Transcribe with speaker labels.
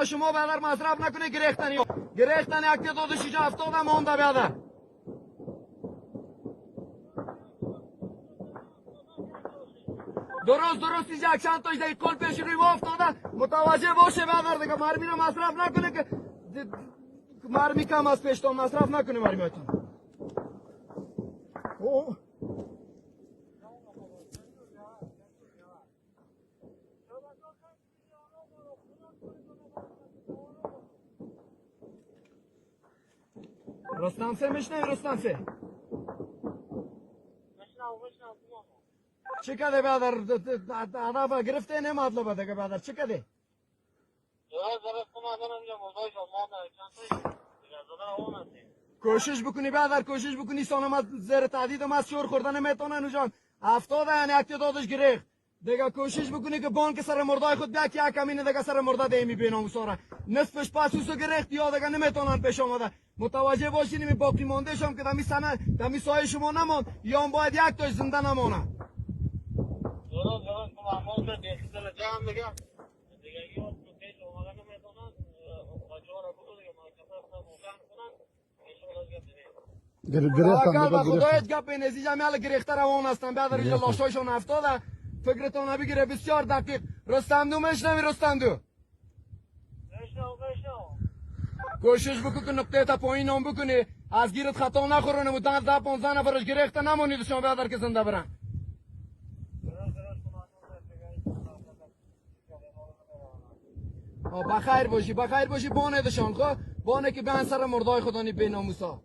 Speaker 1: شما برادر مصرف نکنه گرفتنی یک تعداد 670 مونده برادر. درست اینجا یک چند تاش دیگه کل پیش روی ما افتاده متوجه باشه برادر دیگه مرمی رو مصرف نکنه که مرمی کم از پیشتان مصرف نکنه مرمیتون. رستم سه میشنوی رستم سه چی کده برادر عذاب گرفته نمطلب دیگه برادر چی کده کوشش بکنی برادر کوشش بکنی سانم زیر تهدید و از شور خوردن نمیتونن جان 70 یعنی یک تعدادش گرفت دیگه کوشش بکنی که بانک سر مردای خود بیا که یک کمینه دیگه سر مرده دیمی بینام سارا نصفش پاسوسو گرفت یا دیگه نمیتونن پیش آمده متوجه باشین می باقی مونده شم که دمی سنه دمی سایه شما نمون یا هم باید یک تاش زنده نمونه خدایت گپ نزی جمعیل گریخته روان هستن بیادر اینجا لاشایشون افتاده فکرتون بگیره بسیار دقیق رستم دو میشنوی رستم دو کوشش بکن که نقطه تا پایین نام بکنی از گیرت خطا نخورونه بودن 10-15 نفرش گریخته نمونید شما بیادر که زنده برن بخیر باشی بانه دشان خب بانه که بیان سر مردای خدا نی بیناموسا